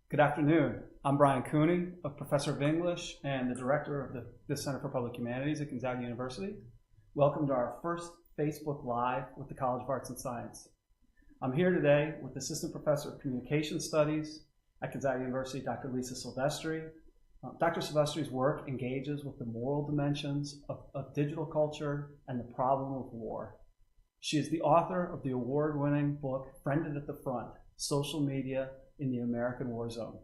Good afternoon. I'm Brian Cooney, a professor of English and the director of the Center for Public Humanities at Gonzaga University. Welcome to our first Facebook Live with the College of Arts and Science. I'm here today with Assistant Professor of Communication Studies at Gonzaga University, Dr. Lisa Silvestri. Dr. Silvestri's work engages with the moral dimensions of digital culture and the problem of war. She is the author of the award-winning book, Friended at the Front, Social Media in the American War Zone.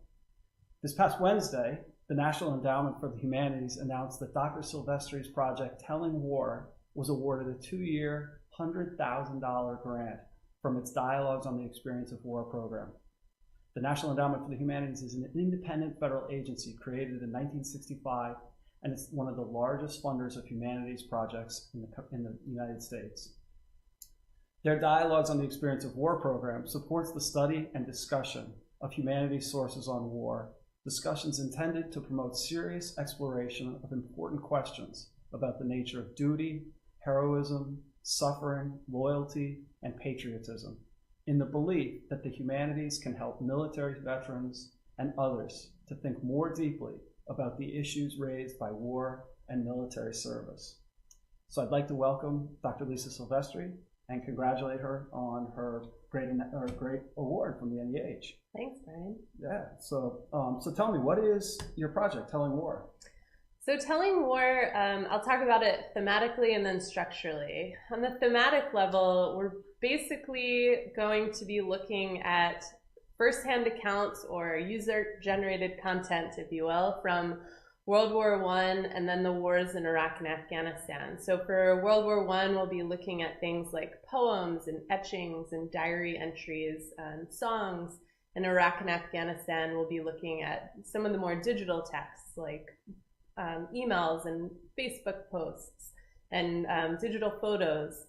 This past Wednesday, the National Endowment for the Humanities announced that Dr. Silvestri's project, Telling War, was awarded a 2-year, $100,000 grant from its Dialogues on the Experience of War program. The National Endowment for the Humanities is an independent federal agency created in 1965, and it's one of the largest funders of humanities projects in the United States. Their Dialogues on the Experience of War program supports the study and discussion of humanities sources on war, discussions intended to promote serious exploration of important questions about the nature of duty, heroism, suffering, loyalty, and patriotism, in the belief that the humanities can help military veterans and others to think more deeply about the issues raised by war and military service. So I'd like to welcome Dr. Lisa Silvestri and congratulate her on her great award from the NEH. Thanks, Brian. Yeah, so tell me, what is your project, Telling War? So Telling War, I'll talk about it thematically and then structurally. On the thematic level, we're basically going to be looking at firsthand accounts or user-generated content, if you will, from World War I and then the wars in Iraq and Afghanistan. So for World War I, we'll be looking at things like poems and etchings and diary entries and songs. In Iraq and Afghanistan, we'll be looking at some of the more digital texts like emails and Facebook posts and digital photos.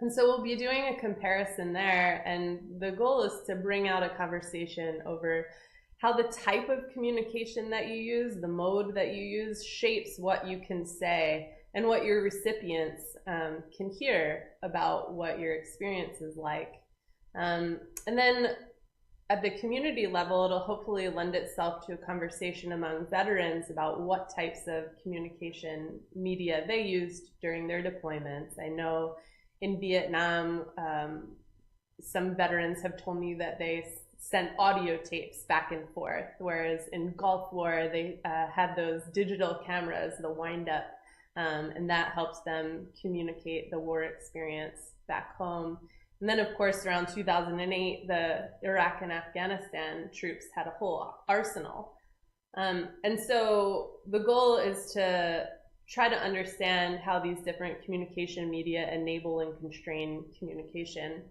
And so we'll be doing a comparison there, and the goal is to bring out a conversation over how the type of communication that you use, the mode that you use, shapes what you can say and what your recipients can hear about what your experience is like. And then at the community level, it'll hopefully lend itself to a conversation among veterans about what types of communication media they used during their deployments. I know in Vietnam, some veterans have told me that they sent audio tapes back and forth, whereas in Gulf War, they had those digital cameras, the wind-up, and that helps them communicate the war experience back home. And then, of course, around 2008, the Iraq and Afghanistan troops had a whole arsenal. And so the goal is to try to understand how these different communication media enable and constrain communication.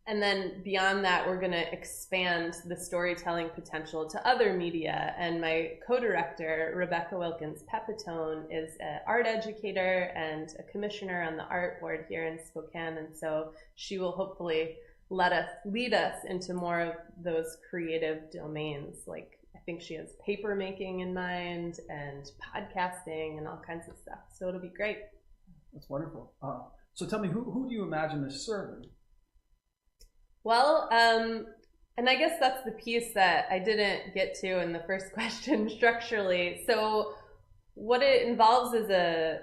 And then beyond that, we're going to expand the storytelling potential to other media. And my co-director, Rebecca Wilkins-Pepitone, is an art educator and a commissioner on the art board here in Spokane. And so she will hopefully lead us into more of those creative domains. Like, I think she has paper making in mind and podcasting and all kinds of stuff. So it'll be great. That's wonderful. So tell me, who do you imagine this serving? Well, and I guess that's the piece that I didn't get to in the first question structurally. So what it involves is a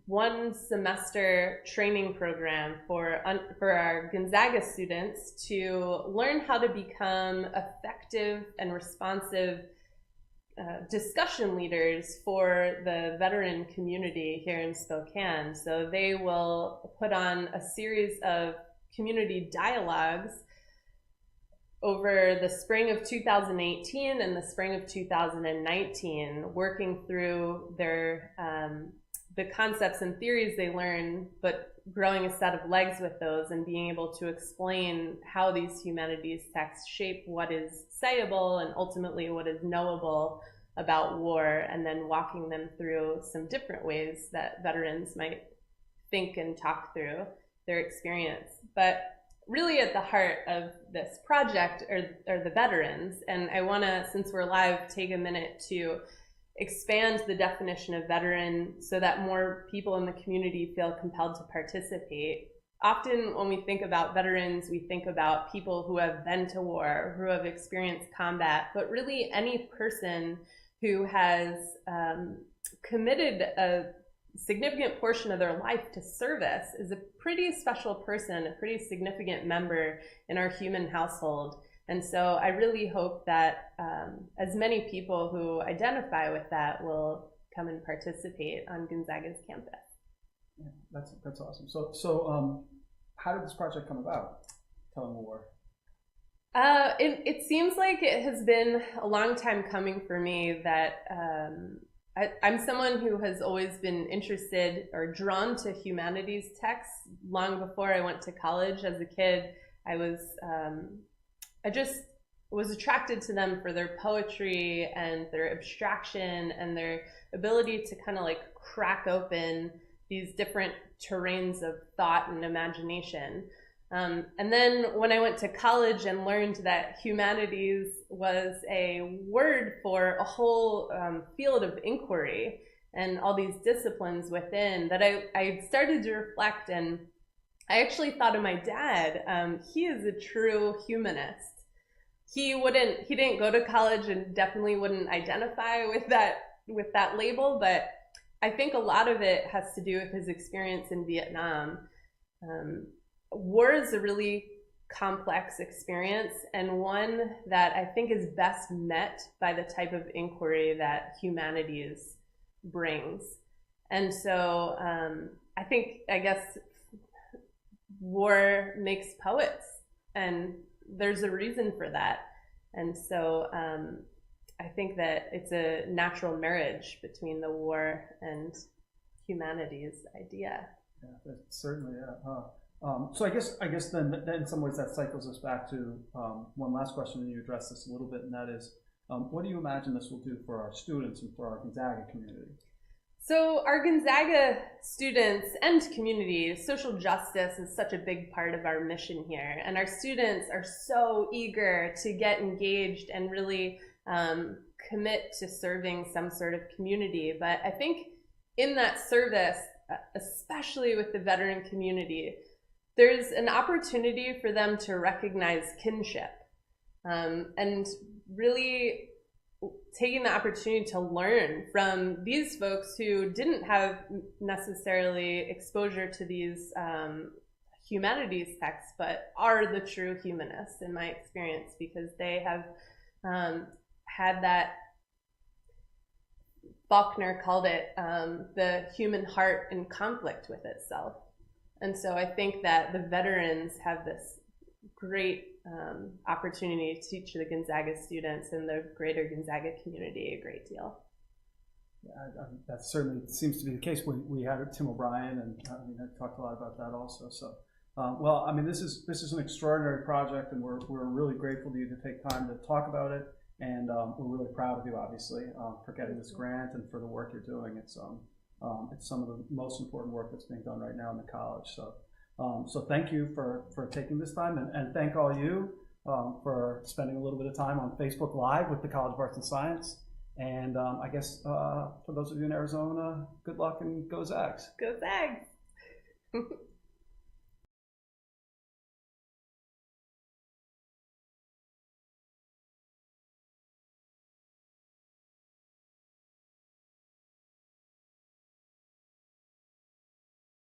1-semester training program for our Gonzaga students to learn how to become effective and responsive discussion leaders for the veteran community here in Spokane. So they will put on a series of community dialogues over the spring of 2018 and the spring of 2019, working through their the concepts and theories they learn, but growing a set of legs with those and being able to explain how these humanities texts shape what is sayable and ultimately what is knowable about war, and then walking them through some different ways that veterans might think and talk through their experience. But really at the heart of this project are the veterans. And I want to, since we're live, take a minute to expand the definition of veteran so that more people in the community feel compelled to participate. often when we think about veterans, we think about people who have been to war, who have experienced combat, but really any person who has committed a significant portion of their life to service is a pretty special person, a pretty significant member in our human household. And so I really hope that as many people who identify with that will come and participate on Gonzaga's campus. Yeah, that's awesome. So how did this project come about, Telling War? It seems like it has been a long time coming for me that I'm someone who has always been interested or drawn to humanities texts long before I went to college. As a kid, I just was attracted to them for their poetry and their abstraction and their ability to kind of like crack open these different terrains of thought and imagination. And then when I went to college and learned that humanities was a word for a whole field of inquiry and all these disciplines within, that I started to reflect, and I actually thought of my dad. He is a true humanist. He didn't go to college and definitely wouldn't identify with that label, but I think a lot of it has to do with his experience in Vietnam. War is a really complex experience, and one that I think is best met by the type of inquiry that humanities brings. And so I guess war makes poets, and there's a reason for that. And so I think that it's a natural marriage between the war and humanities idea. Yeah, that's certainly, yeah. So I guess then in some ways that cycles us back to one last question, and you addressed this a little bit, and that is, what do you imagine this will do for our students and for our Gonzaga community? So our Gonzaga students and community, social justice is such a big part of our mission here, and our students are so eager to get engaged and really commit to serving some sort of community. But I think in that service, especially with the veteran community, there's an opportunity for them to recognize kinship, and really taking the opportunity to learn from these folks who didn't have necessarily exposure to these humanities texts, but are the true humanists in my experience, because they have had that, Faulkner called it the human heart in conflict with itself. And so I think that the veterans have this great opportunity to teach the Gonzaga students and the greater Gonzaga community a great deal. Yeah, that certainly seems to be the case. We had Tim O'Brien, and I talked a lot about that also. So, well, I mean, this is an extraordinary project, and we're really grateful to you to take time to talk about it, and we're really proud of you, obviously, for getting this grant and for the work you're doing. It's some of the most important work that's being done right now in the college. So thank you for taking this time, and thank all you for spending a little bit of time on Facebook Live with the College of Arts and Science. And I guess for those of you in Arizona, good luck and go Zags. Go Zags!